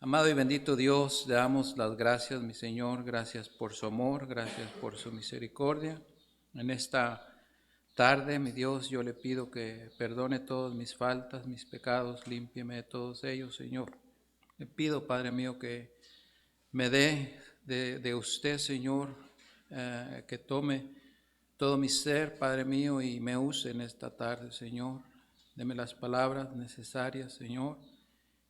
Amado y bendito Dios, le damos las gracias, mi Señor, gracias por su amor, gracias por su misericordia. En esta tarde, mi Dios, yo le pido que perdone todas mis faltas, mis pecados, límpieme de todos ellos, Señor. Le pido, Padre mío, que me dé de usted, Señor, que tome todo mi ser, Padre mío, y me use en esta tarde, Señor. Deme las palabras necesarias, Señor.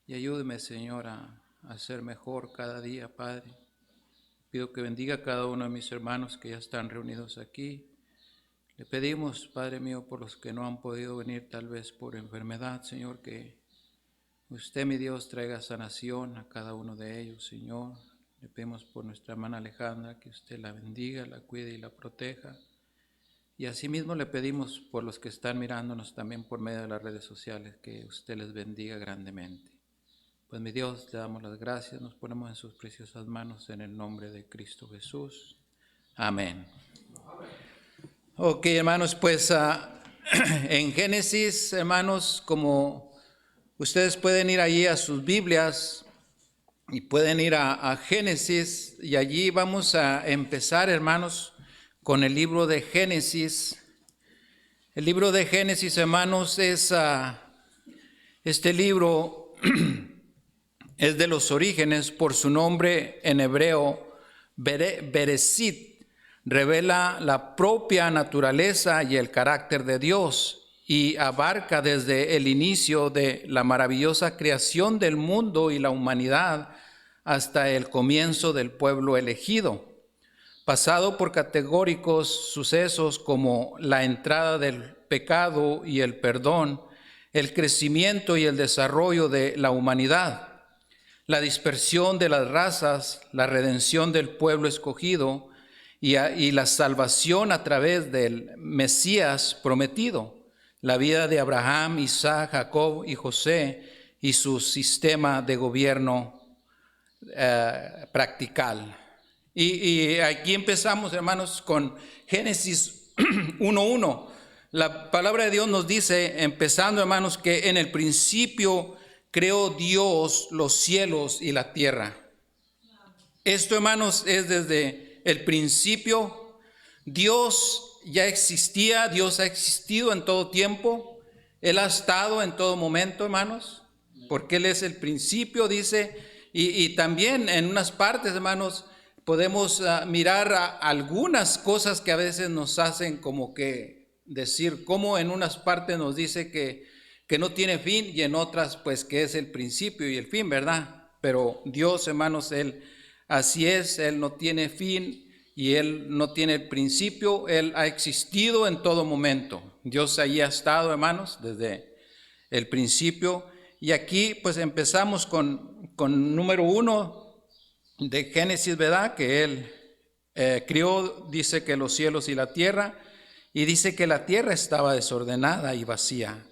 Y ayúdeme, Señor, a ser mejor cada día, Padre. Pido que bendiga a cada uno de mis hermanos que ya están reunidos aquí. Le pedimos, Padre mío, por los que no han podido venir tal vez por enfermedad, Señor, que usted, mi Dios, traiga sanación a cada uno de ellos, Señor. Le pedimos por nuestra hermana Alejandra, que usted la bendiga, la cuide y la proteja. Y asimismo le pedimos por los que están mirándonos también por medio de las redes sociales, que usted les bendiga grandemente. Pues mi Dios, le damos las gracias, nos ponemos en sus preciosas manos en el nombre de Cristo Jesús. Amén. Ok, hermanos, pues en Génesis, hermanos, como ustedes pueden ir allí a sus Biblias y pueden ir a Génesis, y allí vamos a empezar, hermanos, con el libro de Génesis. El libro de Génesis, hermanos, es este libro es de los orígenes, por su nombre en hebreo, Bereshit, revela la propia naturaleza y el carácter de Dios y abarca desde el inicio de la maravillosa creación del mundo y la humanidad hasta el comienzo del pueblo elegido, pasado por categóricos sucesos como la entrada del pecado y el perdón, el crecimiento y el desarrollo de la humanidad, la dispersión de las razas, la redención del pueblo escogido y la salvación a través del Mesías prometido, la vida de Abraham, Isaac, Jacob y José y su sistema de gobierno practical. Y aquí empezamos, hermanos, con Génesis 1:1. La palabra de Dios nos dice, empezando, hermanos, que en el principio creó Dios los cielos y la tierra. Esto, hermanos, es desde el principio. Dios ya existía, Dios ha existido en todo tiempo. Él ha estado en todo momento, hermanos, porque Él es el principio, dice. Y también en unas partes, hermanos, podemos mirar algunas cosas que a veces nos hacen como que decir, como en unas partes nos dice que no tiene fin y en otras pues que es el principio y el fin, ¿verdad? Pero Dios, hermanos, Él así es, Él no tiene fin y Él no tiene principio, Él ha existido en todo momento. Dios allí ha estado, hermanos, desde el principio. Y aquí pues empezamos con número 1 de Génesis, ¿verdad? Que Él crió, dice que los cielos y la tierra, y dice que la tierra estaba desordenada y vacía.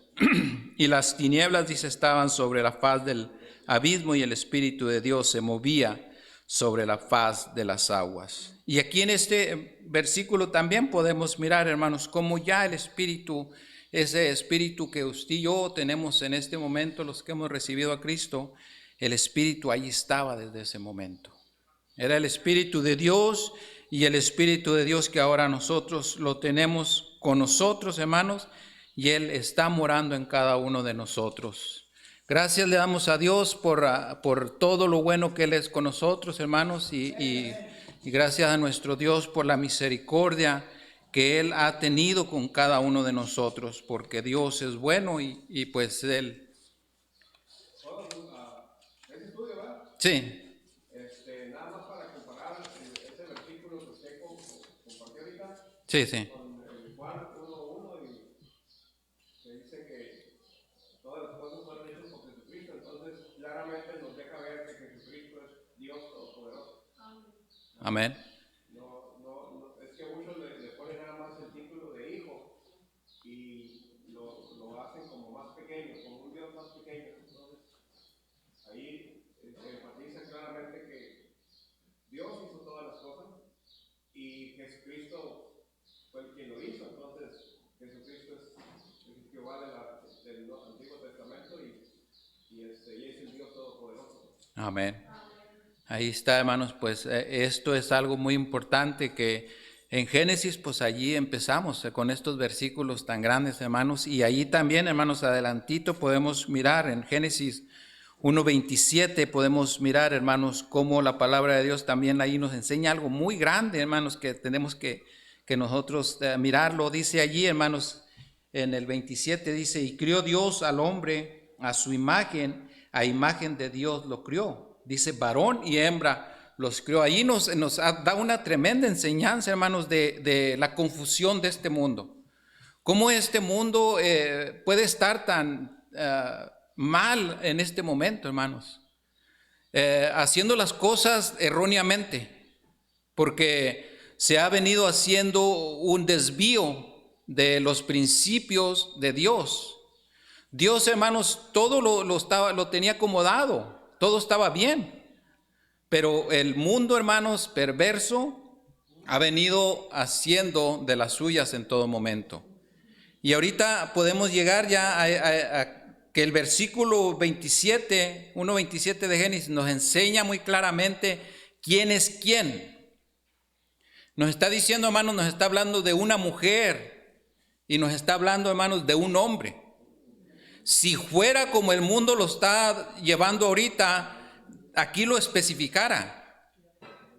Y las tinieblas, dice, estaban sobre la faz del abismo y el Espíritu de Dios se movía sobre la faz de las aguas. Y aquí en este versículo también podemos mirar, hermanos, cómo ya el Espíritu, ese Espíritu que usted y yo tenemos en este momento, los que hemos recibido a Cristo, el Espíritu ahí estaba desde ese momento. Era el Espíritu de Dios y el Espíritu de Dios que ahora nosotros lo tenemos con nosotros, hermanos, y Él está morando en cada uno de nosotros. Gracias le damos a Dios por todo lo bueno que Él es con nosotros, hermanos, y gracias a nuestro Dios por la misericordia que Él ha tenido con cada uno de nosotros, porque Dios es bueno y pues Él... Ese estudio, ¿verdad? Sí. Nada más para comparar ese versículo que usted compartió ahorita Sí, sí. con el Juan 1:1 y que dice que todas las cosas fueron hechas por Jesucristo, entonces claramente nos deja ver que Jesucristo es Dios Todopoderoso. Amén. No, es que muchos le ponen nada más el título de hijo y lo hacen como más pequeño, como un Dios más pequeño. Entonces, ahí se enfatiza claramente que Dios hizo todas las cosas y Jesucristo fue el quien lo hizo. Entonces, Jesucristo es Jehová del Antiguo Testamento y es el Dios Todopoderoso. Amén. Ahí está, hermanos, pues esto es algo muy importante que en Génesis, pues allí empezamos con estos versículos tan grandes, hermanos, y allí también, hermanos, adelantito podemos mirar en Génesis 1:27, podemos mirar, hermanos, cómo la palabra de Dios también ahí nos enseña algo muy grande, hermanos, que tenemos que nosotros mirarlo. Dice allí, hermanos, en el 27 dice, y crió Dios al hombre a su imagen, a imagen de Dios lo crió. Dice, varón y hembra los creó. Ahí nos da una tremenda enseñanza, hermanos, de la confusión de este mundo. Cómo este mundo puede estar tan mal en este momento, hermanos. Haciendo las cosas erróneamente, porque se ha venido haciendo un desvío de los principios de Dios. Dios, hermanos, todo lo tenía acomodado, todo estaba bien, pero el mundo, hermanos, perverso, ha venido haciendo de las suyas en todo momento. Y ahorita podemos llegar ya a que el versículo 27, 1:27 de Génesis nos enseña muy claramente quién es quién. Nos está diciendo, hermanos, nos está hablando de una mujer y nos está hablando, hermanos, de un hombre. Si fuera como el mundo lo está llevando ahorita, aquí lo especificara.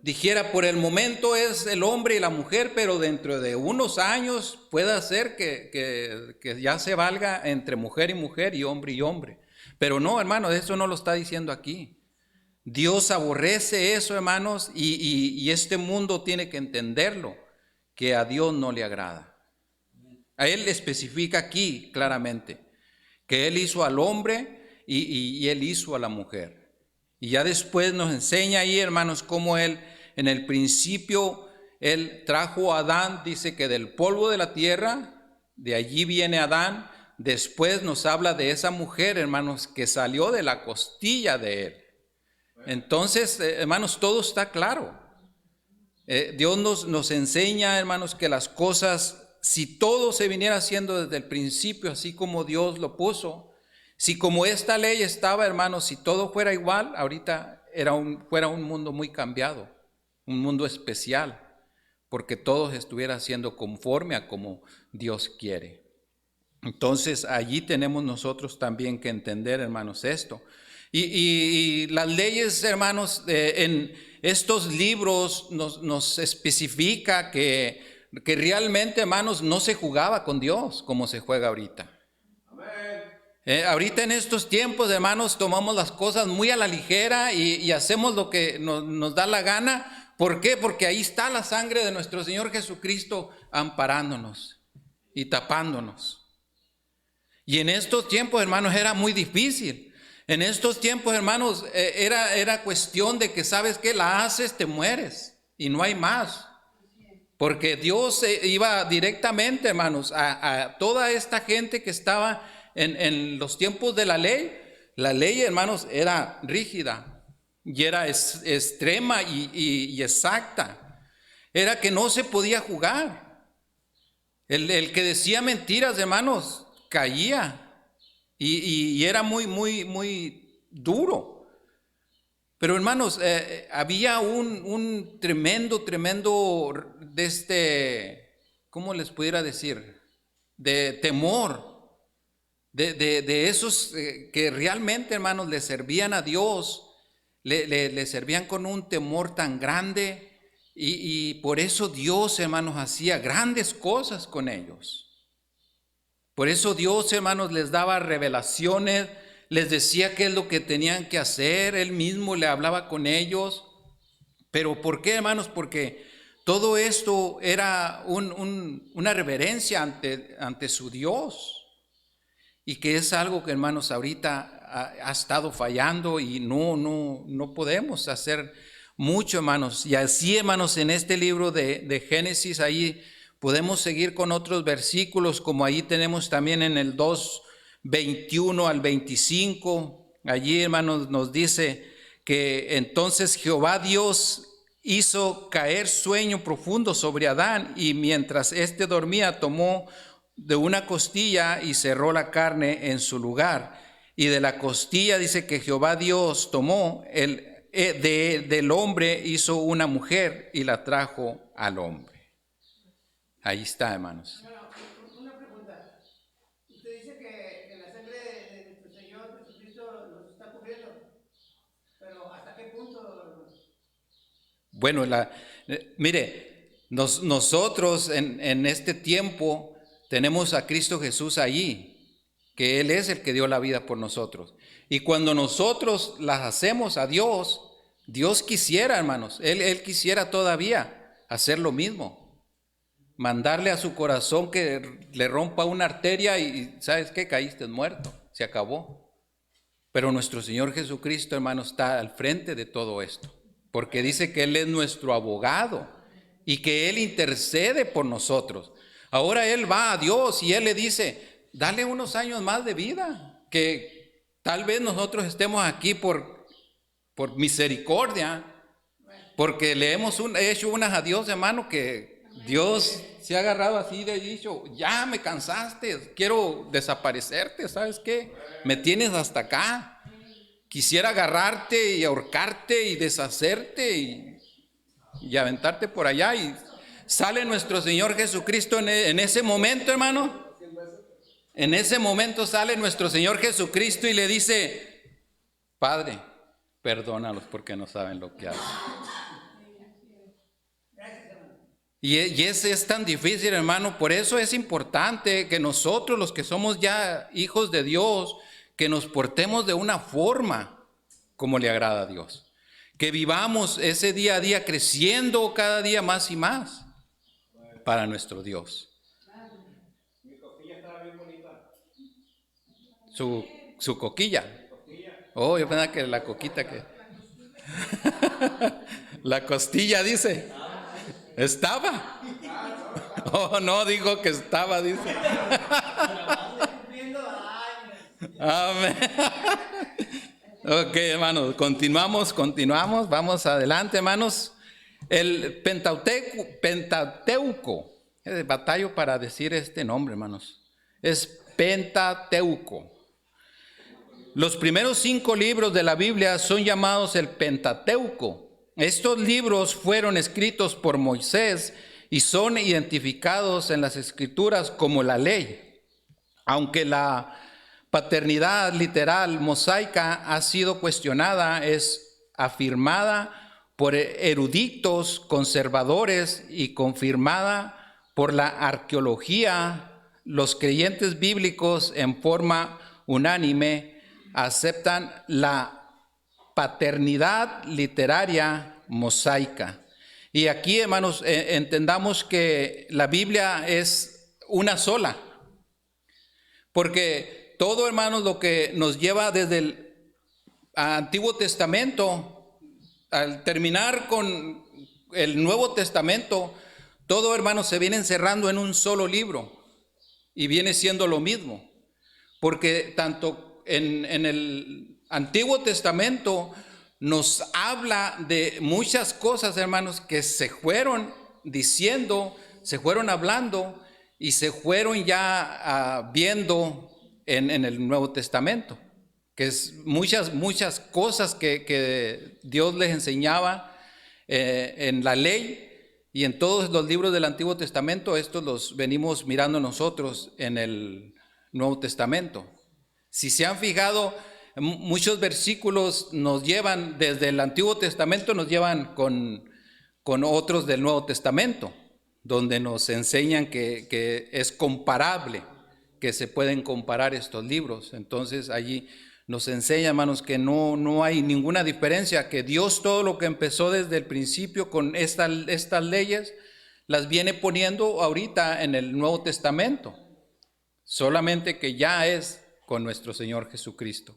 Dijera, por el momento es el hombre y la mujer, pero dentro de unos años puede ser que ya se valga entre mujer y mujer y hombre. Pero no, hermanos, eso no lo está diciendo aquí. Dios aborrece eso, hermanos, y este mundo tiene que entenderlo, que a Dios no le agrada. A Él especifica aquí claramente que Él hizo al hombre y Él hizo a la mujer. Y ya después nos enseña ahí, hermanos, cómo Él, en el principio, Él trajo a Adán, dice que del polvo de la tierra, de allí viene Adán. Después nos habla de esa mujer, hermanos, que salió de la costilla de Él. Entonces, hermanos, todo está claro. Dios nos enseña, hermanos, que las cosas, si todo se viniera haciendo desde el principio, así como Dios lo puso, si como esta ley estaba, hermanos, si todo fuera igual, ahorita fuera un mundo muy cambiado, un mundo especial, porque todo estuviera siendo conforme a como Dios quiere. Entonces, allí tenemos nosotros también que entender, hermanos, esto. Y las leyes, hermanos, en estos libros nos especifica que realmente, hermanos, no se jugaba con Dios como se juega ahorita. Ahorita en estos tiempos, hermanos, tomamos las cosas muy a la ligera y hacemos lo que nos da la gana. ¿Por qué? Porque ahí está la sangre de nuestro Señor Jesucristo amparándonos y tapándonos. Y en estos tiempos, hermanos, era muy difícil. En estos tiempos, hermanos, era cuestión de que, ¿sabes qué? La haces, te mueres y no hay más. Porque Dios iba directamente, hermanos, a toda esta gente que estaba en los tiempos de la ley. La ley, hermanos, era rígida y era extrema y exacta. Era que no se podía jugar. El que decía mentiras, hermanos, caía. Y era muy duro. Pero hermanos, había un tremendo ¿cómo les pudiera decir? De temor, de esos que realmente, hermanos, le servían a Dios, le servían con un temor tan grande y por eso Dios, hermanos, hacía grandes cosas con ellos. Por eso Dios, hermanos, les daba revelaciones, les decía qué es lo que tenían que hacer, Él mismo le hablaba con ellos. ¿Pero por qué, hermanos? Porque todo esto era una reverencia ante su Dios. Y que es algo que, hermanos, ahorita ha estado fallando y no podemos hacer mucho, hermanos. Y así, hermanos, en este libro de Génesis, ahí podemos seguir con otros versículos, como ahí tenemos también en el 2:21 al 25. Allí, hermanos, nos dice que entonces Jehová Dios hizo caer sueño profundo sobre Adán, y mientras éste dormía, tomó de una costilla y cerró la carne en su lugar. y de la costilla dice que Jehová Dios tomó del hombre hizo una mujer y la trajo al hombre. Ahí está, hermanos. Bueno, una pregunta. Usted dice que la sangre de nuestro Señor Jesucristo nos está cubriendo, pero ¿hasta qué punto? Bueno, mire, nosotros en este tiempo tenemos a Cristo Jesús allí, que Él es el que dio la vida por nosotros. Y cuando nosotros las hacemos a Dios, Dios quisiera, hermanos, Él quisiera todavía hacer lo mismo. Mandarle a su corazón que le rompa una arteria y ¿sabes qué? Caíste muerto, se acabó. Pero nuestro Señor Jesucristo, hermanos, está al frente de todo esto, porque dice que Él es nuestro abogado y que Él intercede por nosotros. Ahora Él va a Dios y Él le dice, dale unos años más de vida, que tal vez nosotros estemos aquí por misericordia, porque le hemos hecho unas a Dios, hermano, que Dios se ha agarrado así de dicho, ya me cansaste, quiero desaparecerte, ¿sabes qué? Me tienes hasta acá. Quisiera agarrarte y ahorcarte y deshacerte y aventarte por allá. Y sale nuestro Señor Jesucristo en ese momento, hermano. En ese momento sale nuestro Señor Jesucristo y le dice, Padre, perdónalos porque no saben lo que hacen. Y ese es tan difícil, hermano. Por eso es importante que nosotros, los que somos ya hijos de Dios, que nos portemos de una forma como le agrada a Dios. Que vivamos ese día a día creciendo cada día más y más para nuestro Dios. Mi coquilla estaba bien bonita. Su coquilla. Oh, yo pensaba que la coquita que... La costilla dice. ¿Estaba? Oh, no, digo que estaba, dice. Amén. Ok, hermanos, continuamos, vamos adelante, hermanos. El Pentateuco, batallo para decir este nombre, hermanos, es Pentateuco. Los primeros 5 libros de la Biblia son llamados el Pentateuco. Estos libros fueron escritos por Moisés y son identificados en las Escrituras como la ley. Aunque la paternidad literal mosaica ha sido cuestionada, es afirmada por eruditos conservadores y confirmada por la arqueología. Los creyentes bíblicos en forma unánime aceptan la paternidad literaria mosaica. Y aquí, hermanos, entendamos que la Biblia es una sola. Porque todo, hermanos, lo que nos lleva desde el Antiguo Testamento, al terminar con el Nuevo Testamento, todo, hermanos, se viene encerrando en un solo libro y viene siendo lo mismo. Porque tanto en el Antiguo Testamento nos habla de muchas cosas, hermanos, que se fueron diciendo, se fueron hablando y se fueron ya viendo en el Nuevo Testamento, que es muchas cosas que Dios les enseñaba en la ley y en todos los libros del Antiguo Testamento. Estos los venimos mirando nosotros en el Nuevo Testamento. Si se han fijado, muchos versículos nos llevan, desde el Antiguo Testamento nos llevan con otros del Nuevo Testamento, donde nos enseñan que es comparable, que se pueden comparar estos libros. Entonces allí nos enseña, hermanos, que no hay ninguna diferencia, que Dios todo lo que empezó desde el principio con estas leyes, las viene poniendo ahorita en el Nuevo Testamento, solamente que ya es con nuestro Señor Jesucristo.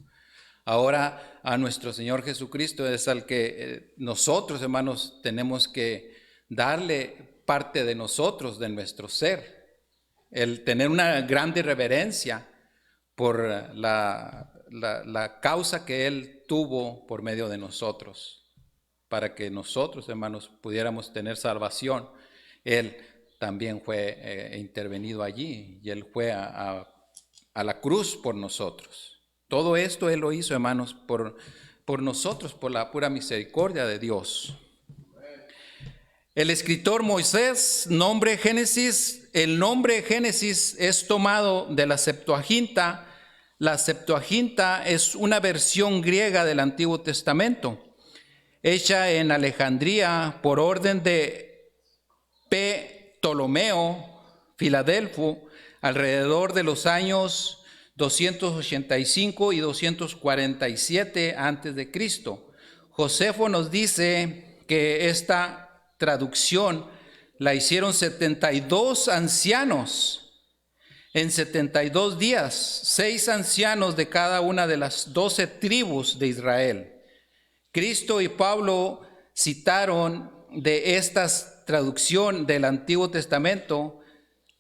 Ahora a nuestro Señor Jesucristo es al que nosotros, hermanos, tenemos que darle parte de nosotros, de nuestro ser, el tener una grande reverencia por la causa que Él tuvo por medio de nosotros, para que nosotros, hermanos, pudiéramos tener salvación. Él también fue intervenido allí y Él fue a la cruz por nosotros. Todo esto Él lo hizo, hermanos, por nosotros, por la pura misericordia de Dios. El escritor Moisés, nombre Génesis, el nombre Génesis es tomado de la Septuaginta. La Septuaginta es una versión griega del Antiguo Testamento, hecha en Alejandría por orden de Ptolomeo Filadelfo, alrededor de los años 285 y 247 antes de Cristo. Josefo nos dice que esta traducción la hicieron 72 ancianos en 72 días, 6 ancianos de cada una de las 12 tribus de Israel. Cristo y Pablo citaron de esta traducción del Antiguo Testamento,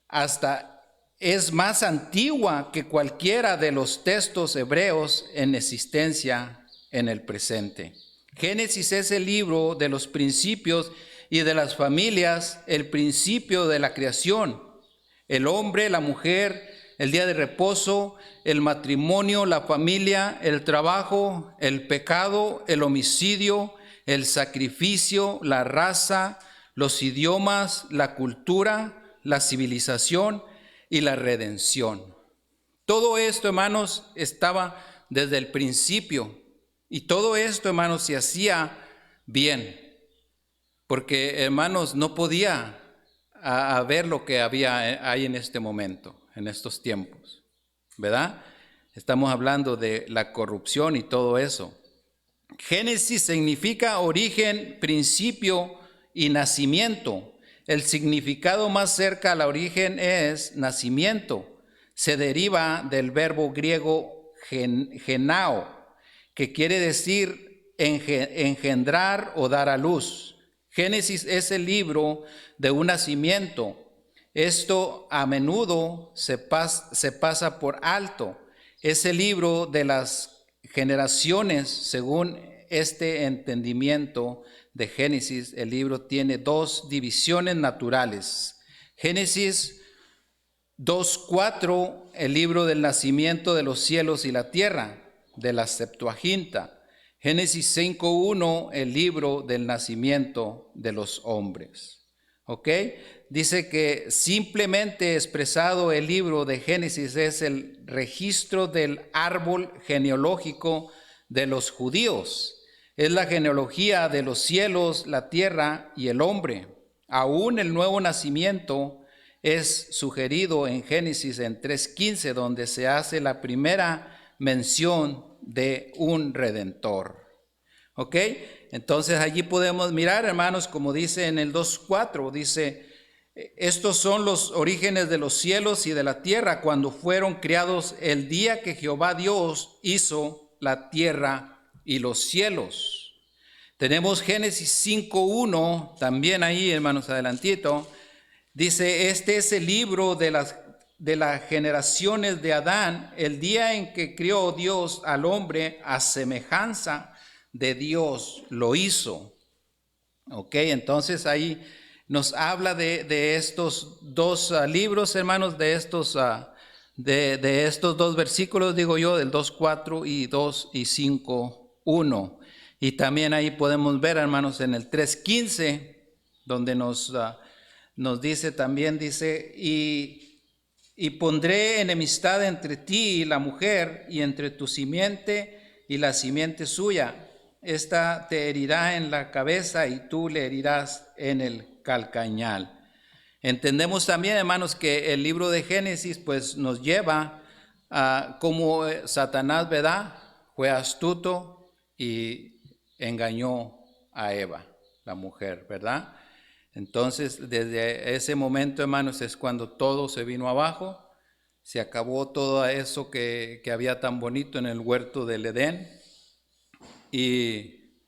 hasta es más antigua que cualquiera de los textos hebreos en existencia en el presente. Génesis es el libro de los principios y de las familias, el principio de la creación, el hombre, la mujer, el día de reposo, el matrimonio, la familia, el trabajo, el pecado, el homicidio, el sacrificio, la raza, los idiomas, la cultura, la civilización y la redención. Todo esto, hermanos, estaba desde el principio, y todo esto, hermanos, se hacía bien. Porque, hermanos, no podía haber lo que hay en este momento, en estos tiempos, ¿verdad? Estamos hablando de la corrupción y todo eso. Génesis significa origen, principio y nacimiento. El significado más cerca al origen es nacimiento. Se deriva del verbo griego genao, que quiere decir engendrar o dar a luz. Génesis es el libro de un nacimiento. Esto a menudo se pasa por alto. Es el libro de las generaciones. Según este entendimiento de Génesis, el libro tiene 2 divisiones naturales. Génesis 2:4, el libro del nacimiento de los cielos y la tierra, de la Septuaginta. Génesis 5:1, el libro del nacimiento de los hombres. ¿Ok? Dice que simplemente expresado el libro de Génesis es el registro del árbol genealógico de los judíos. Es la genealogía de los cielos, la tierra y el hombre. Aún el nuevo nacimiento es sugerido en Génesis en 3:15, donde se hace la primera mención de un redentor. ¿Ok? Entonces allí podemos mirar, hermanos, como dice en el 2:4, dice, estos son los orígenes de los cielos y de la tierra cuando fueron creados el día que Jehová Dios hizo la tierra y los cielos. Tenemos Génesis 5:1, también ahí, hermanos, adelantito, dice, este es el libro de las generaciones de Adán, el día en que crió Dios al hombre a semejanza de Dios lo hizo. Ok, entonces ahí nos habla de estos 2 libros, hermanos, de estos 2 versículos, digo yo, del 2:4 y 2 y 5:1. Y también ahí podemos ver, hermanos, en el 3:15, donde nos dice también, dice, y pondré enemistad entre ti y la mujer, y entre tu simiente y la simiente suya. Esta te herirá en la cabeza y tú le herirás en el calcañal. Entendemos también, hermanos, que el libro de Génesis pues nos lleva a cómo Satanás, ¿verdad?, fue astuto y engañó a Eva, la mujer, ¿verdad? Entonces, desde ese momento, hermanos, es cuando todo se vino abajo. Se acabó todo eso que había tan bonito en el huerto del Edén. Y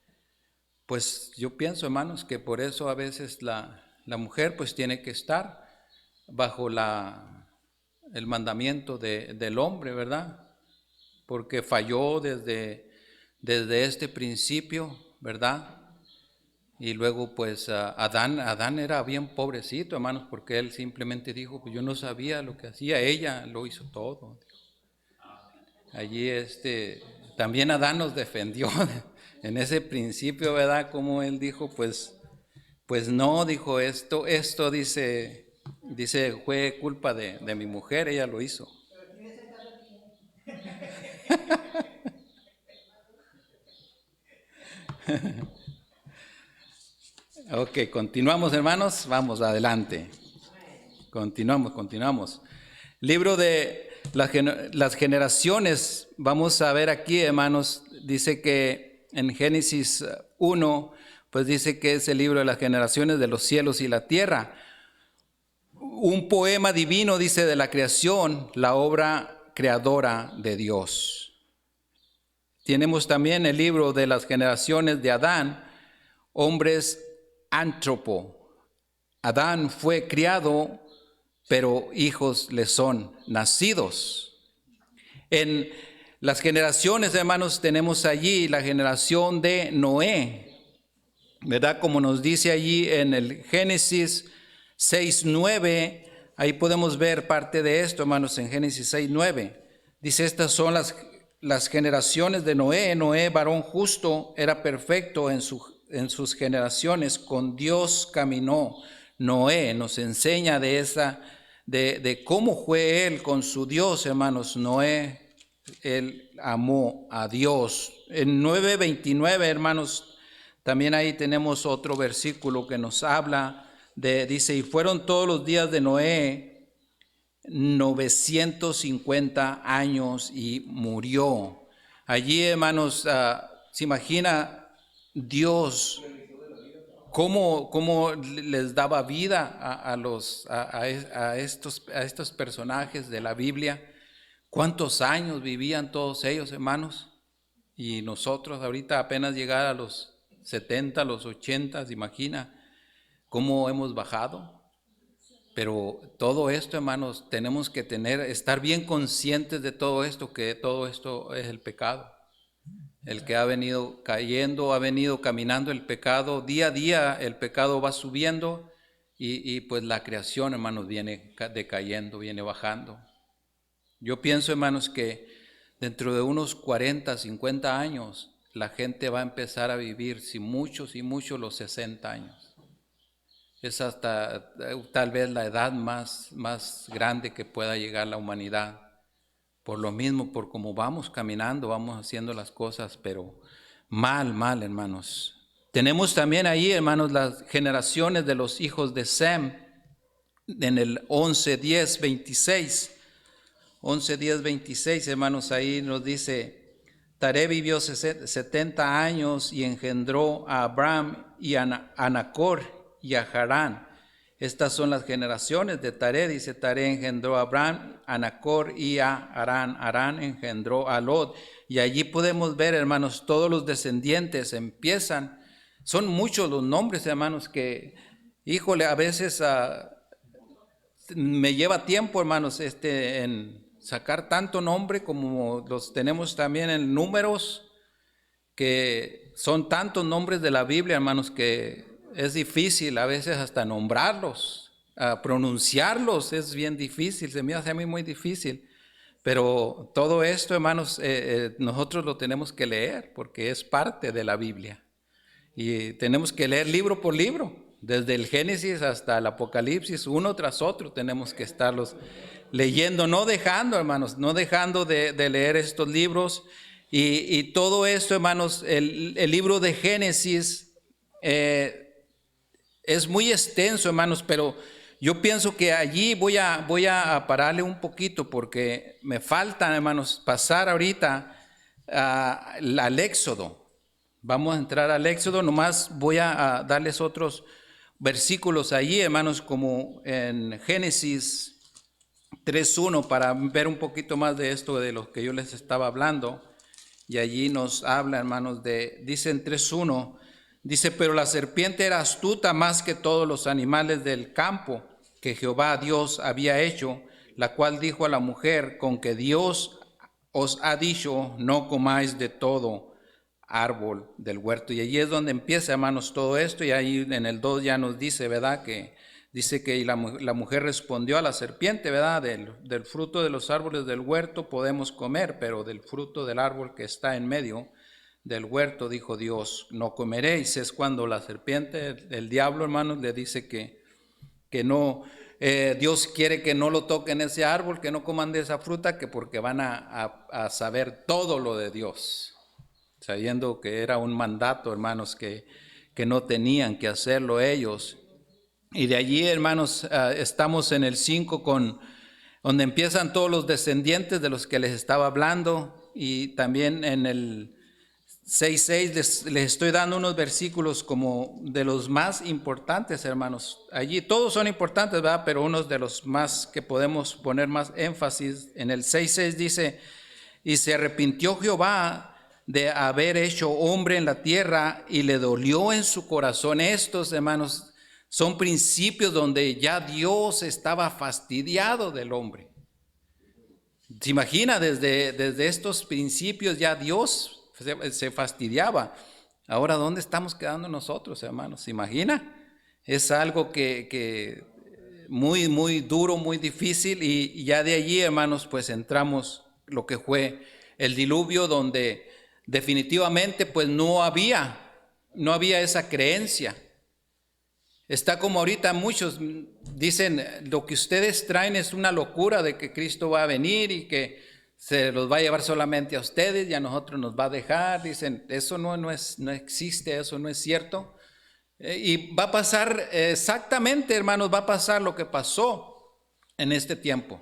pues yo pienso, hermanos, que por eso a veces la mujer pues tiene que estar bajo el mandamiento del hombre, ¿verdad? Porque falló desde este principio, ¿verdad? Y luego pues Adán era bien pobrecito, hermanos, porque él simplemente dijo, pues yo no sabía lo que hacía, ella lo hizo todo. Allí también Adán nos defendió en ese principio, ¿verdad? Como él dijo, pues no, dijo esto dice, fue culpa de mi mujer, ella lo hizo. Ok, continuamos, hermanos, vamos adelante. Continuamos. Libro de las generaciones, vamos a ver aquí, hermanos, dice que en Génesis 1, pues dice que es el libro de las generaciones de los cielos y la tierra. Un poema divino, dice, de la creación, la obra creadora de Dios. Tenemos también el libro de las generaciones de Adán, hombres antropo. Adán fue criado, pero hijos le son nacidos. En las generaciones, hermanos, tenemos allí la generación de Noé, ¿verdad? Como nos dice allí en el Génesis 6:9, ahí podemos ver parte de esto, hermanos, en Génesis 6:9. Dice, estas son las generaciones de Noé. Noé, varón justo, era perfecto en sus generaciones, con Dios caminó. Noé nos enseña de cómo fue él con su Dios, hermanos. Noé, él amó a Dios. En 9:29, hermanos, también ahí tenemos otro versículo que nos habla dice, y fueron todos los días de Noé 950 años y murió. Allí, hermanos, se imagina Dios cómo les daba vida a estos personajes de la Biblia. ¿Cuántos años vivían todos ellos, hermanos? Y nosotros ahorita apenas llegar a los 70, los 80, ¿se imagina cómo hemos bajado? Pero todo esto, hermanos, tenemos que estar bien conscientes de todo esto, que todo esto es el pecado. El que ha venido cayendo, ha venido caminando el pecado, día a día el pecado va subiendo y pues la creación, hermanos, viene decayendo, viene bajando. Yo pienso, hermanos, que dentro de unos 40, 50 años, la gente va a empezar a vivir, si muchos los 60 años. Es hasta tal vez la edad más grande que pueda llegar la humanidad. Por lo mismo, por cómo vamos caminando, vamos haciendo las cosas, pero mal, hermanos. Tenemos también ahí, hermanos, las generaciones de los hijos de Sem, en el 11:10-26. 11:10-26, hermanos, ahí nos dice, Taré vivió 70 años y engendró a Abraham y a Nacor y a Harán. Estas son las generaciones de Taré. Dice, Taré engendró a Abraham, a Nacor y a Harán. Harán engendró a Lot. Y allí podemos ver, hermanos, todos los descendientes empiezan. Son muchos los nombres, hermanos, que, híjole, a veces me lleva tiempo, hermanos, en sacar tanto nombre como los tenemos también en números, que son tantos nombres de la Biblia, hermanos, que es difícil a veces hasta nombrarlos, pronunciarlos es bien difícil, se me hace a mí muy difícil. Pero todo esto, hermanos, nosotros lo tenemos que leer porque es parte de la Biblia. Y tenemos que leer libro por libro, desde el Génesis hasta el Apocalipsis, uno tras otro tenemos que estarlos leyendo, no dejando, hermanos, no dejando de leer estos libros. Y todo esto, hermanos, el libro de Génesis es muy extenso, hermanos, pero yo pienso que allí voy a pararle un poquito porque me falta, hermanos, pasar ahorita al Éxodo. Vamos a entrar al Éxodo, nomás voy a darles otros versículos allí, hermanos, como en Génesis 3:1, para ver un poquito más de esto de lo que yo les estaba hablando. Y allí nos habla, hermanos, dice en 3:1, dice, pero la serpiente era astuta más que todos los animales del campo que Jehová Dios había hecho, la cual dijo a la mujer, con que Dios os ha dicho, no comáis de todo árbol del huerto. Y allí es donde empieza, hermanos, todo esto, y ahí en el 2 ya nos dice, ¿verdad?, que Dice que la mujer respondió a la serpiente, ¿verdad? Del fruto de los árboles del huerto podemos comer, pero del fruto del árbol que está en medio del huerto, dijo Dios, no comeréis. Es cuando la serpiente, el diablo, hermanos, le dice que no, Dios quiere que no lo toquen ese árbol, que no coman de esa fruta, que porque van a saber todo lo de Dios, sabiendo que era un mandato, hermanos, que no tenían que hacerlo ellos. Y de allí, hermanos, estamos en el 5 donde empiezan todos los descendientes de los que les estaba hablando, y también en el 6:6 les estoy dando unos versículos como de los más importantes, hermanos. Allí todos son importantes, ¿verdad? Pero unos de los más que podemos poner más énfasis. En el 6:6 dice, y se arrepintió Jehová de haber hecho hombre en la tierra y le dolió en su corazón. Estos, hermanos, son principios donde ya Dios estaba fastidiado del hombre. ¿Se imagina? Desde estos principios ya Dios se fastidiaba. Ahora, ¿dónde estamos quedando nosotros, hermanos? ¿Se imagina? Es algo que muy, muy duro, muy difícil, y ya de allí, hermanos, pues entramos lo que fue el diluvio, donde definitivamente pues no había esa creencia. Está como ahorita muchos dicen, lo que ustedes traen es una locura de que Cristo va a venir y que se los va a llevar solamente a ustedes y a nosotros nos va a dejar. Dicen, eso no existe, eso no es cierto. Y va a pasar exactamente, hermanos, va a pasar lo que pasó en este tiempo.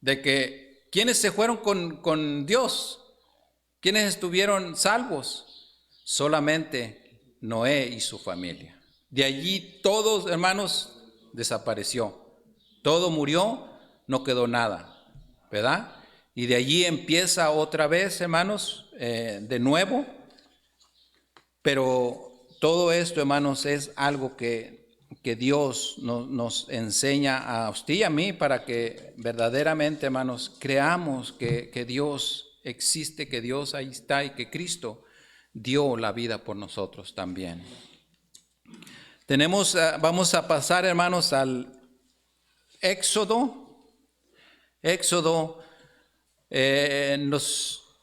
De que quienes se fueron con Dios, quienes estuvieron salvos, solamente Noé y su familia. De allí todos, hermanos, desapareció. Todo murió, no quedó nada, ¿verdad? Y de allí empieza otra vez, hermanos, de nuevo. Pero todo esto, hermanos, es algo que Dios nos enseña a usted y a mí para que verdaderamente, hermanos, creamos que Dios existe, que Dios ahí está y que Cristo dio la vida por nosotros también. Vamos a pasar, hermanos, al Éxodo. En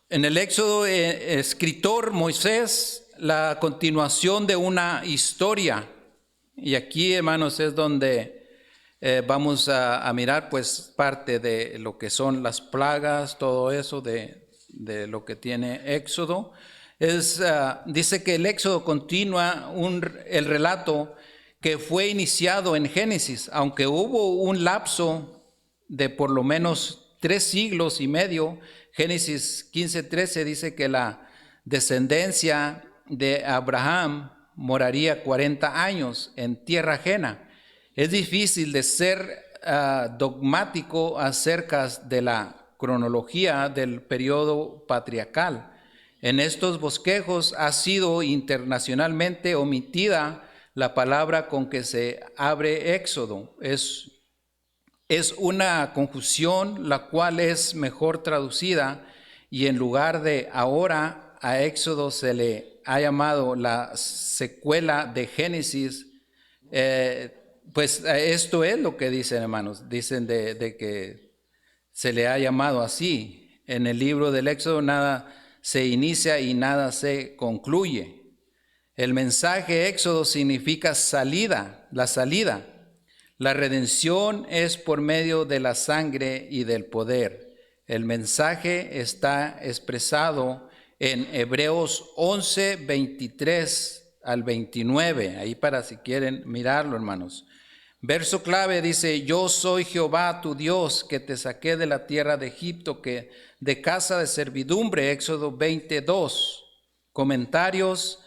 el Éxodo, escritor Moisés, la continuación de una historia. Y aquí, hermanos, es donde vamos a mirar pues parte de lo que son las plagas, todo eso de lo que tiene Éxodo. Dice que el Éxodo continúa el relato que fue iniciado en Génesis, aunque hubo un lapso de por lo menos 3 siglos y medio. Génesis 15:13 dice que la descendencia de Abraham moraría 40 años en tierra ajena. Es difícil de ser dogmático acerca de la cronología del periodo patriarcal. En estos bosquejos ha sido internacionalmente omitida la palabra con que se abre Éxodo. Es una conjunción la cual es mejor traducida, y en lugar de ahora a Éxodo se le ha llamado la secuela de Génesis. Pues esto es lo que dicen, hermanos. Dicen de que se le ha llamado así. En el libro del Éxodo nada se inicia y nada se concluye. El mensaje Éxodo significa salida, la salida. La redención es por medio de la sangre y del poder. El mensaje está expresado en Hebreos 11, 23 al 29. Ahí para si quieren mirarlo, hermanos. Verso clave dice, yo soy Jehová tu Dios, que te saqué de la tierra de Egipto, que de casa de servidumbre. Éxodo 22. Comentarios.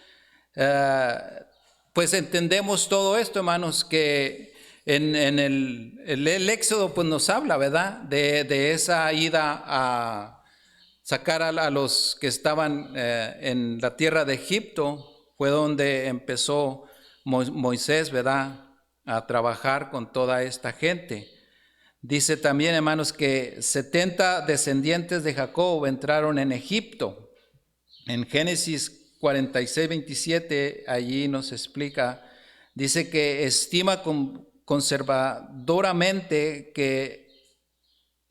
Pues entendemos todo esto, hermanos, que en el Éxodo pues nos habla, ¿verdad? De esa ida a sacar a los que estaban en la tierra de Egipto. Fue donde empezó Moisés, ¿verdad?, a trabajar con toda esta gente. Dice también, hermanos, que 70 descendientes de Jacob entraron en Egipto. En Génesis 46, 27, allí nos explica, dice que estima conservadoramente que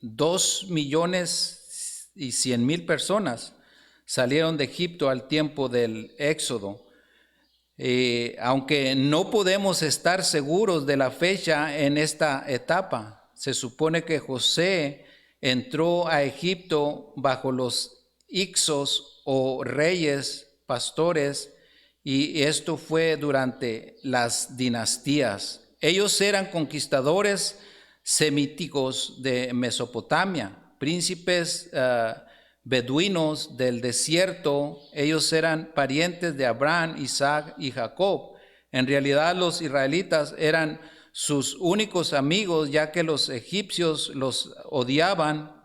2.100.000 personas salieron de Egipto al tiempo del Éxodo. Aunque no podemos estar seguros de la fecha en esta etapa, se supone que José entró a Egipto bajo los Ixos o reyes pastores, y esto fue durante las dinastías. Ellos eran conquistadores semíticos de Mesopotamia, príncipes beduinos del desierto. Ellos eran parientes de Abraham, Isaac y Jacob. En realidad los israelitas eran sus únicos amigos, ya que los egipcios los odiaban.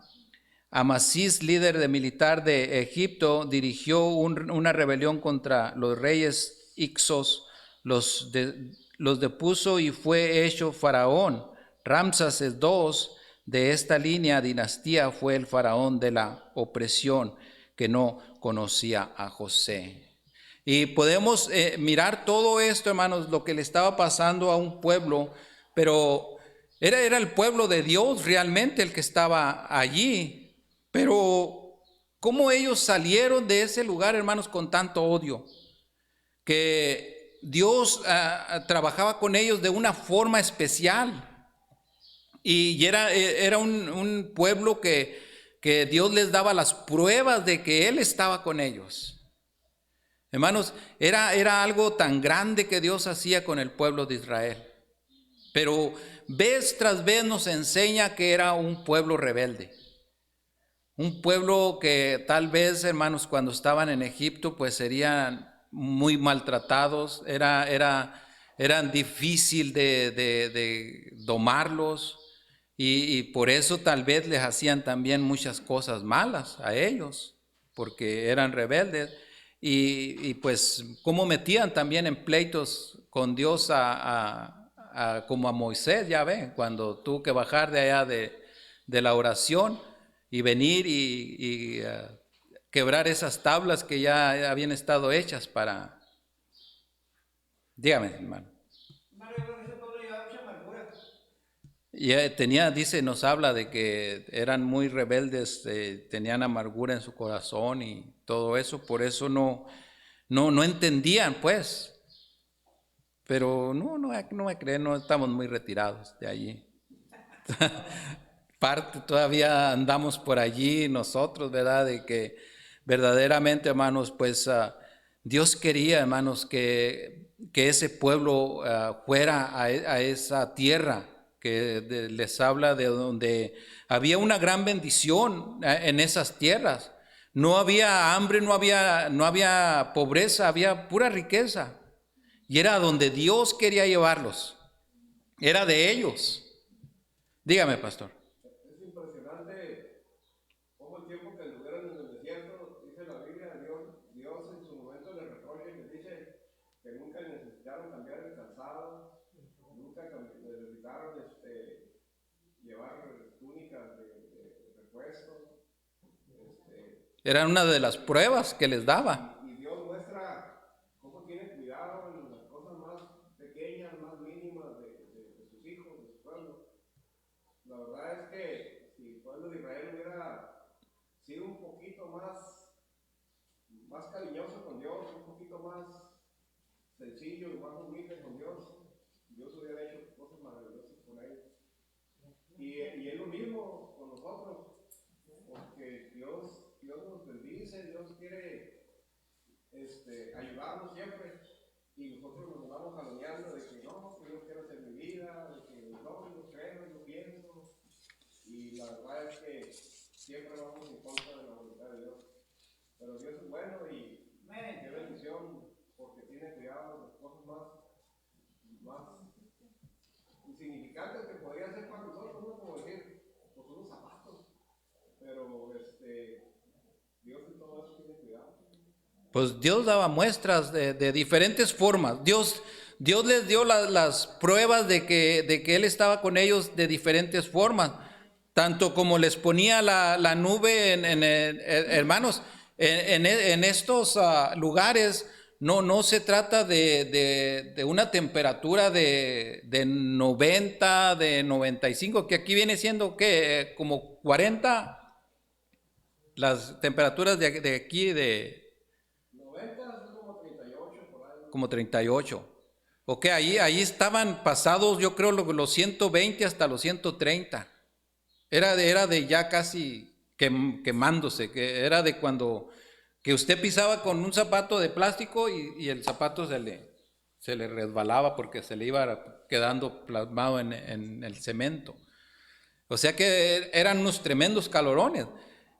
Amasís, líder militar de Egipto, dirigió una rebelión contra los reyes Ixos, los depuso y fue hecho faraón. Ramsés II de esta línea dinastía fue el faraón de la opresión, que no conocía a José. Y podemos mirar todo esto, hermanos, lo que le estaba pasando a un pueblo, pero era el pueblo de Dios realmente el que estaba allí. Pero ¿cómo ellos salieron de ese lugar, hermanos, con tanto odio? Que Dios trabajaba con ellos de una forma especial. Y era un pueblo que Dios les daba las pruebas de que Él estaba con ellos. Hermanos, era algo tan grande que Dios hacía con el pueblo de Israel. Pero vez tras vez nos enseña que era un pueblo rebelde. Un pueblo que tal vez, hermanos, cuando estaban en Egipto, pues serían muy maltratados, eran difícil de domarlos, y por eso tal vez les hacían también muchas cosas malas a ellos, porque eran rebeldes, y pues cómo metían también en pleitos con Dios como a Moisés, ya ven, cuando tuvo que bajar de allá de la oración y venir y quebrar esas tablas que ya habían estado hechas para... Dígame, hermano. Hermano, yo creo que ese pueblo llevaba mucha amargura. Nos habla de que eran muy rebeldes, tenían amargura en su corazón y todo eso, por eso no entendían, pues. Pero no me creen, no estamos muy retirados de allí. Parte todavía andamos por allí nosotros, ¿verdad? De que verdaderamente, hermanos, pues Dios quería, hermanos, que ese pueblo fuera a esa tierra que les habla, de donde había una gran bendición en esas tierras. No había hambre, no había pobreza, había pura riqueza. Y era donde Dios quería llevarlos. Era de ellos. Dígame, pastor. Es impresionante cómo el tiempo que anduvieron en el desierto, dice la Biblia, Dios en su momento les reprocha y les dice que nunca necesitaron cambiar el calzado, nunca necesitaron llevar túnicas de repuesto. Era una de las pruebas que les daba. Y Dios muestra cómo tiene cuidado en las cosas más pequeñas, más mínimas de sus hijos, de su pueblo. La verdad es que si el pueblo de Israel hubiera sido un poquito más cariñoso con Dios, un poquito más sencillo y más humilde con Dios, Dios hubiera hecho cosas maravillosas con ellos. Y es lo mismo con nosotros, porque Dios nos bendice, Dios quiere ayudarnos siempre, y nosotros nos vamos jaloneando de que no, que yo quiero hacer mi vida, de que no, yo creo, yo pienso, y la verdad es que siempre vamos en contra de la voluntad de Dios. Pero Dios es bueno y qué bendición, porque tiene cuidado de las cosas más insignificantes que podría ser para nosotros, ¿no? Como decir, pues unos zapatos, pero Dios en todo eso tiene cuidado. Pues Dios daba muestras de diferentes formas. Dios les dio las pruebas de que Él estaba con ellos de diferentes formas. Tanto como les ponía la nube hermanos, en estos lugares no se trata de una temperatura de 90, de 95, que aquí viene siendo ¿qué? Como 40, las temperaturas de aquí de 90 son como 38 por ahí. como 38. Ok, ahí estaban pasados, yo creo, los 120 hasta los 130. Era de ya casi quemándose, que era de cuando que usted pisaba con un zapato de plástico y el zapato se le resbalaba porque se le iba quedando plasmado en el cemento. O sea que eran unos tremendos calorones.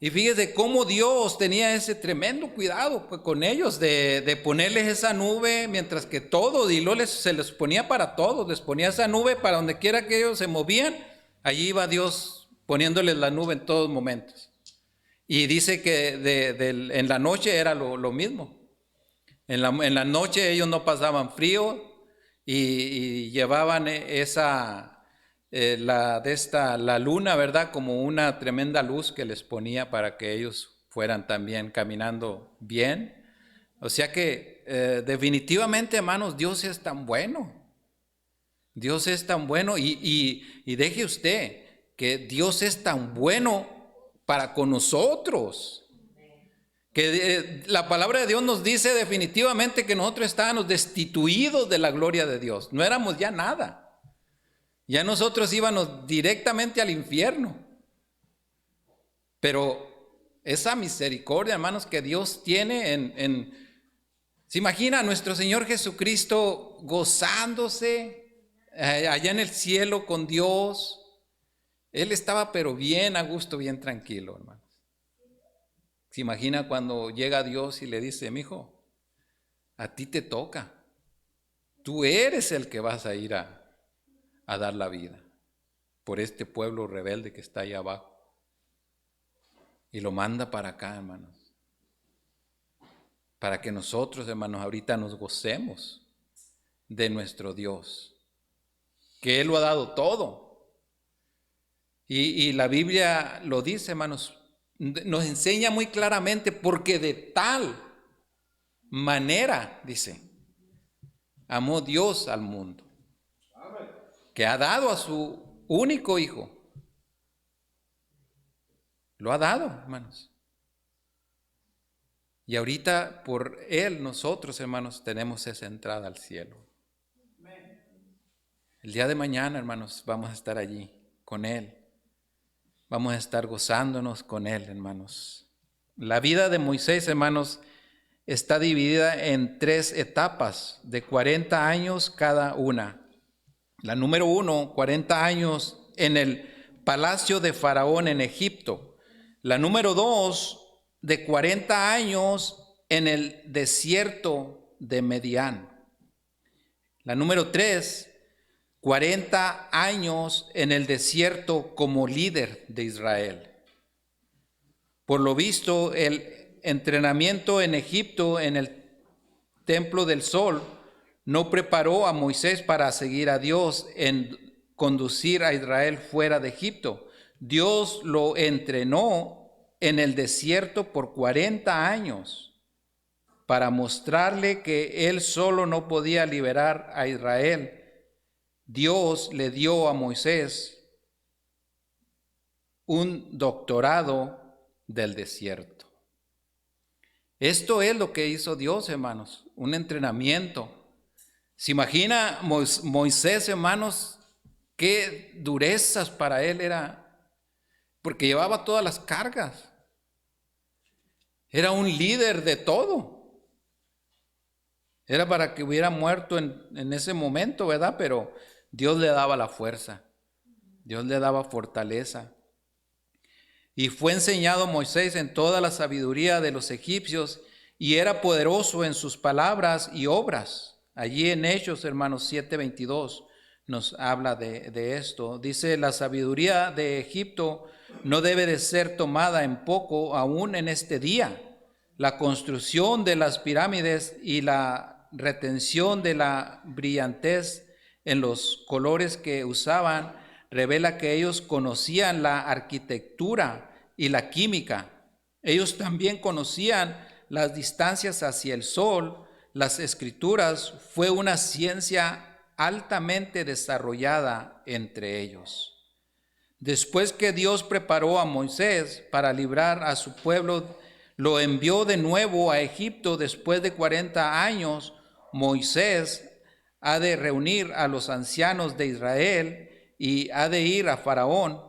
Y fíjese cómo Dios tenía ese tremendo cuidado con ellos de ponerles esa nube, mientras que todo, y luego se les ponía para todos, les ponía esa nube para donde quiera que ellos se movían, allí iba Dios poniéndoles la nube en todos momentos. Y dice que en la noche era lo mismo. En la noche ellos no pasaban frío y llevaban la luna, ¿verdad? Como una tremenda luz que les ponía para que ellos fueran también caminando bien. O sea que definitivamente, hermanos, Dios es tan bueno. Dios es tan bueno y deje usted que Dios es tan bueno para con nosotros. Que la palabra de Dios nos dice definitivamente que nosotros estábamos destituidos de la gloria de Dios. No éramos ya nada. Ya nosotros íbamos directamente al infierno. Pero esa misericordia, hermanos, que Dios tiene ¿se imagina a nuestro Señor Jesucristo gozándose allá en el cielo con Dios? Él estaba pero bien a gusto, bien tranquilo, hermanos. ¿Se imagina cuando llega Dios y le dice, mijo, a ti te toca? Tú eres el que vas a ir a dar la vida por este pueblo rebelde que está ahí abajo. Y lo manda para acá, hermanos. Para que nosotros, hermanos, ahorita nos gocemos de nuestro Dios. Que Él lo ha dado todo. Y la Biblia lo dice, hermanos, nos enseña muy claramente, porque de tal manera, dice, amó Dios al mundo, que ha dado a su único hijo. Lo ha dado, hermanos. Y ahorita por Él nosotros, hermanos, tenemos esa entrada al cielo. El día de mañana, hermanos, vamos a estar allí con Él. Vamos a estar gozándonos con Él, hermanos. La vida de Moisés, hermanos, está dividida en 3 etapas de 40 años cada una. La número 1, 40 años en el palacio de Faraón en Egipto. La número 2, de 40 años en el desierto de Medián. La número 3, 40 años en el desierto como líder de Israel. Por lo visto, el entrenamiento en Egipto, en el templo del sol, no preparó a Moisés para seguir a Dios en conducir a Israel fuera de Egipto. Dios lo entrenó en el desierto por 40 años para mostrarle que él solo no podía liberar a Israel. Dios le dio a Moisés un doctorado del desierto. Esto es lo que hizo Dios, hermanos, un entrenamiento. ¿Se imagina Moisés, hermanos, qué durezas para él era? Porque llevaba todas las cargas. Era un líder de todo. Era para que hubiera muerto en ese momento, ¿verdad? Pero Dios le daba la fuerza. Dios le daba fortaleza. Y fue enseñado Moisés en toda la sabiduría de los egipcios y era poderoso en sus palabras y obras. Allí en Hechos, hermanos, 7:22 nos habla de esto. Dice, la sabiduría de Egipto no debe de ser tomada en poco aún en este día. La construcción de las pirámides y la retención de la brillantez en los colores que usaban revela que ellos conocían la arquitectura y la química. Ellos también conocían las distancias hacia el sol, las Escrituras fue una ciencia altamente desarrollada entre ellos. Después que Dios preparó a Moisés para librar a su pueblo, lo envió de nuevo a Egipto después de 40 años. Moisés ha de reunir a los ancianos de Israel y ha de ir a Faraón.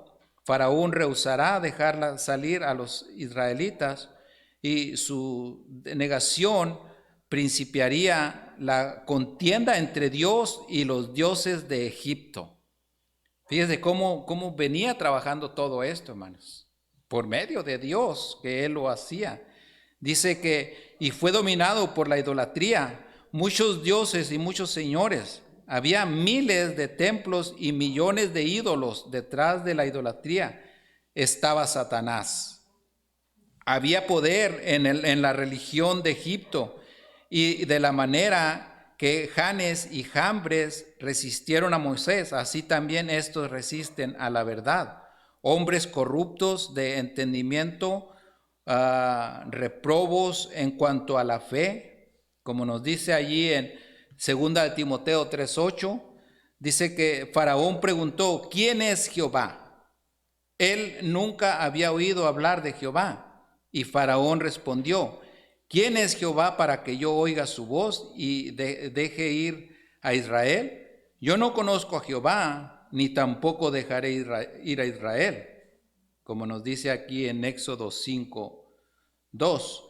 Faraón rehusará dejarla salir a los israelitas y su negación principiaría la contienda entre Dios y los dioses de Egipto. Fíjense cómo venía trabajando todo esto, hermanos, por medio de Dios, que Él lo hacía. Dice que, y fue dominado por la idolatría, muchos dioses y muchos señores. Había miles de templos y millones de ídolos. Detrás de la idolatría estaba Satanás. Había poder en la religión de Egipto, y de la manera que Janes y Jambres resistieron a Moisés, así también estos resisten a la verdad. Hombres corruptos de entendimiento, reprobos en cuanto a la fe, como nos dice allí en 2 de Timoteo 3:8, dice que Faraón preguntó: ¿quién es Jehová? Él nunca había oído hablar de Jehová. Y Faraón respondió: ¿quién es Jehová para que yo oiga su voz y deje ir a Israel? Yo no conozco a Jehová, ni tampoco dejaré ir a Israel. Como nos dice aquí en Éxodo 5:2.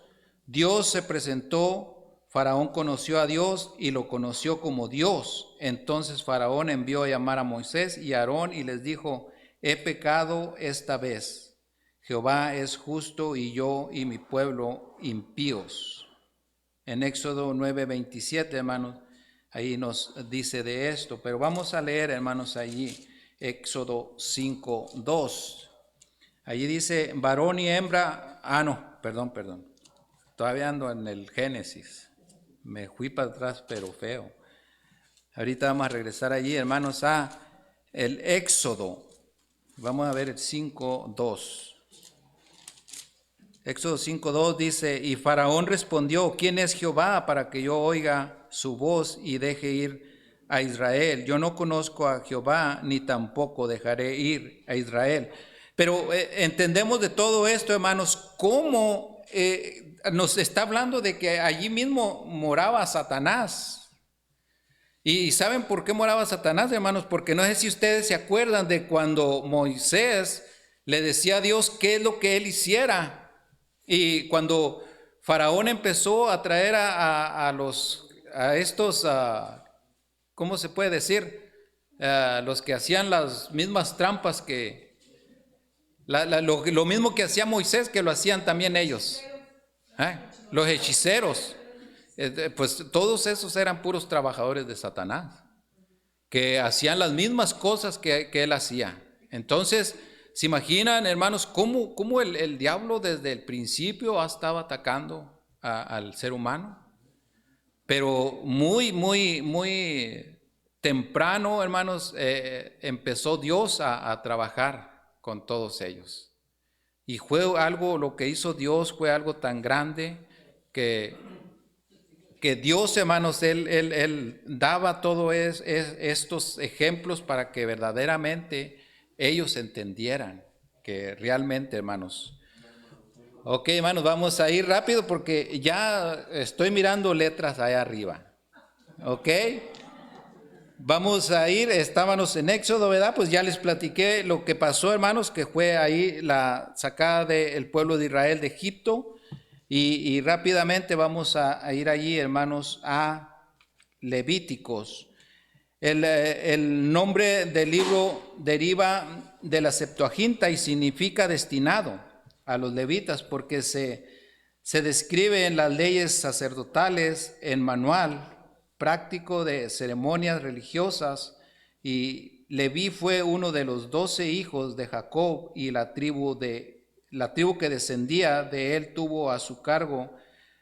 Dios se presentó, Faraón conoció a Dios y lo conoció como Dios. Entonces Faraón envió a llamar a Moisés y a Aarón y les dijo: he pecado esta vez. Jehová es justo y yo y mi pueblo impíos. En Éxodo 9:27, hermanos, ahí nos dice de esto, pero vamos a leer, hermanos, allí Éxodo 5:2. Allí dice: varón y hembra, perdón, todavía ando en el Génesis, me fui para atrás pero feo. Ahorita vamos a regresar allí, hermanos, a el Éxodo. Vamos a ver el 5:2. Éxodo 5:2 dice: y Faraón respondió: ¿quién es Jehová para que yo oiga su voz y deje ir a Israel? Yo no conozco a Jehová, ni tampoco dejaré ir a Israel. Pero entendemos de todo esto, hermanos, cómo nos está hablando de que allí mismo moraba Satanás. ¿Y saben por qué moraba Satanás, hermanos? Porque no sé si ustedes se acuerdan de cuando Moisés le decía a Dios qué es lo que él hiciera. Y cuando Faraón empezó a traer a estos, ¿cómo se puede decir? Los que hacían las mismas trampas que, lo mismo que hacía Moisés, que lo hacían también ellos. Los hechiceros. Pues todos esos eran puros trabajadores de Satanás, que hacían las mismas cosas que él hacía. Entonces, ¿se imaginan, hermanos, cómo el diablo desde el principio estaba atacando al ser humano? Pero muy temprano, hermanos, empezó Dios a trabajar con todos ellos. Y lo que hizo Dios fue algo tan grande que Dios, hermanos, Él daba todos estos ejemplos para que verdaderamente ellos entendieran que realmente, hermanos. Ok, hermanos, vamos a ir rápido porque ya estoy mirando letras allá arriba. Ok, vamos a ir, estábamos en Éxodo, ¿verdad? Pues ya les platiqué lo que pasó, hermanos, que fue ahí la sacada del pueblo de Israel de Egipto. Y rápidamente vamos a ir allí, hermanos, a Levíticos. El nombre del libro deriva de la Septuaginta y significa destinado a los levitas, porque se describe en las leyes sacerdotales, en manual práctico de ceremonias religiosas. Y Leví fue uno de los 12 hijos de Jacob, y la tribu que descendía de él tuvo a su cargo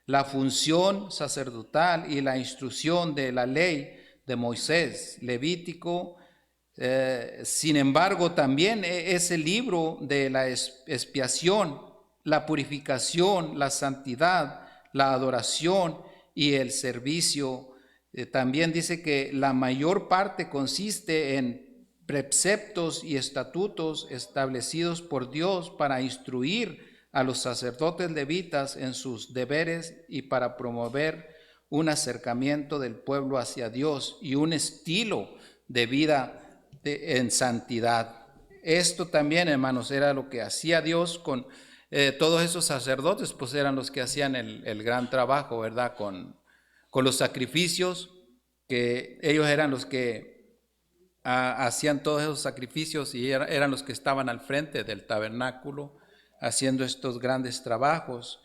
la función sacerdotal y la instrucción de la ley de Moisés. Levítico, sin embargo, también es el libro de la expiación, la purificación, la santidad, la adoración y el servicio. También dice que la mayor parte consiste en preceptos y estatutos establecidos por Dios para instruir a los sacerdotes levitas en sus deberes y para promover un acercamiento del pueblo hacia Dios y un estilo de vida en santidad. Esto también, hermanos, era lo que hacía Dios con todos esos sacerdotes, pues eran los que hacían el gran trabajo, ¿verdad? Con los sacrificios, que ellos eran los que hacían todos esos sacrificios y eran los que estaban al frente del tabernáculo haciendo estos grandes trabajos.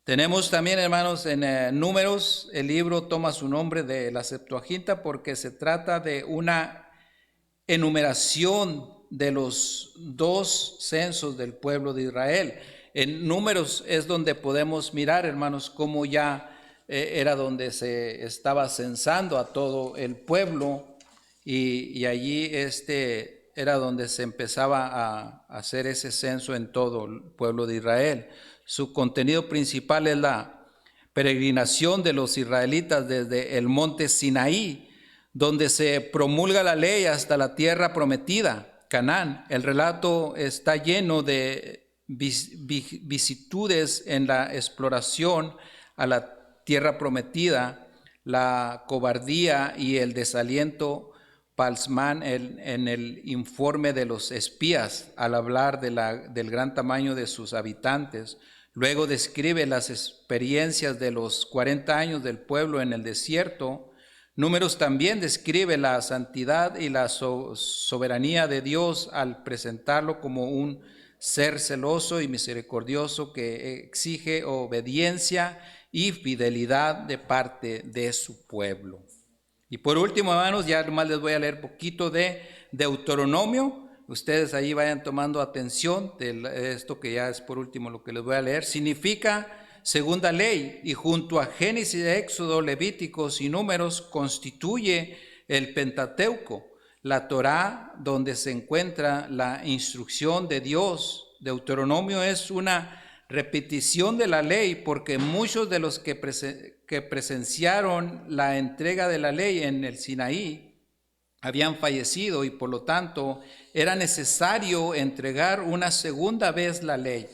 Tenemos también, hermanos, en Números, el libro toma su nombre de la Septuaginta porque se trata de una enumeración de los 2 censos del pueblo de Israel. En Números es donde podemos mirar, hermanos, cómo ya era donde se estaba censando a todo el pueblo y allí era donde se empezaba a hacer ese censo en todo el pueblo de Israel. Su contenido principal es la peregrinación de los israelitas desde el monte Sinaí, donde se promulga la ley hasta la tierra prometida, Canaán. El relato está lleno de vicisitudes en la exploración a la tierra prometida, la cobardía y el desaliento palsman en el informe de los espías al hablar del gran tamaño de sus habitantes. Luego describe las experiencias de los 40 años del pueblo en el desierto. Números también describe la santidad y la soberanía de Dios al presentarlo como un ser celoso y misericordioso que exige obediencia y fidelidad de parte de su pueblo. Y por último, hermanos, ya nomás les voy a leer poquito de Deuteronomio. Ustedes ahí vayan tomando atención de esto que ya es por último lo que les voy a leer. Significa segunda ley, y junto a Génesis, Éxodo, Levíticos y Números constituye el Pentateuco, la Torá, donde se encuentra la instrucción de Dios. Deuteronomio es una repetición de la ley porque muchos de los que presenciaron la entrega de la ley en el Sinaí habían fallecido y por lo tanto era necesario entregar una segunda vez la ley.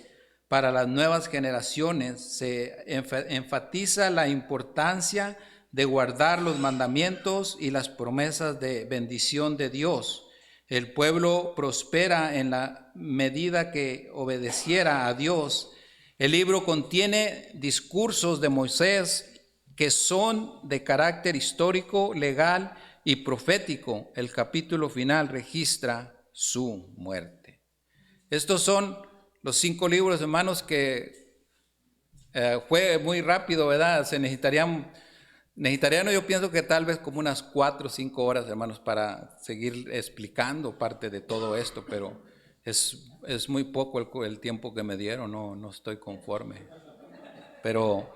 Para las nuevas generaciones se enfatiza la importancia de guardar los mandamientos y las promesas de bendición de Dios. El pueblo prospera en la medida que obedeciera a Dios. El libro contiene discursos de Moisés que son de carácter histórico, legal y profético. El capítulo final registra su muerte. Estos son los 5 libros, hermanos, que fue muy rápido, ¿verdad? Necesitarían, yo pienso que tal vez como unas 4 o 5 horas, hermanos, para seguir explicando parte de todo esto, pero es muy poco el tiempo que me dieron, no estoy conforme. Pero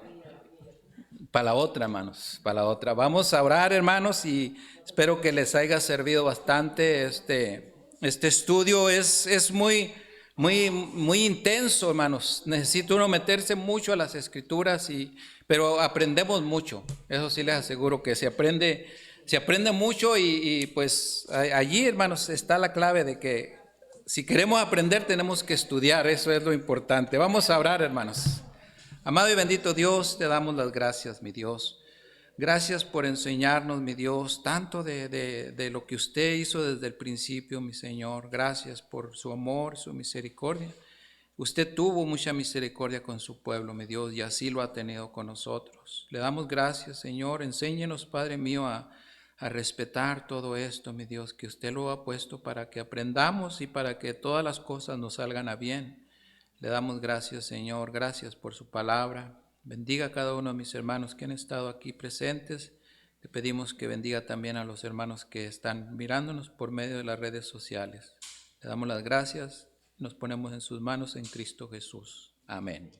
para la otra, hermanos, para la otra. Vamos a orar, hermanos, y espero que les haya servido bastante. Este estudio es muy intenso, hermanos. Necesita uno meterse mucho a las escrituras, pero aprendemos mucho. Eso sí les aseguro que se aprende mucho y pues allí, hermanos, está la clave de que si queremos aprender tenemos que estudiar. Eso es lo importante. Vamos a orar, hermanos. Amado y bendito Dios, te damos las gracias, mi Dios. Gracias por enseñarnos, mi Dios, tanto de lo que usted hizo desde el principio, mi Señor. Gracias por su amor, su misericordia. Usted tuvo mucha misericordia con su pueblo, mi Dios, y así lo ha tenido con nosotros. Le damos gracias, Señor. Enséñenos, Padre mío, a respetar todo esto, mi Dios, que usted lo ha puesto para que aprendamos y para que todas las cosas nos salgan a bien. Le damos gracias, Señor, gracias por su palabra. Bendiga a cada uno de mis hermanos que han estado aquí presentes. Le pedimos que bendiga también a los hermanos que están mirándonos por medio de las redes sociales. Le damos las gracias, nos ponemos en sus manos en Cristo Jesús. Amén.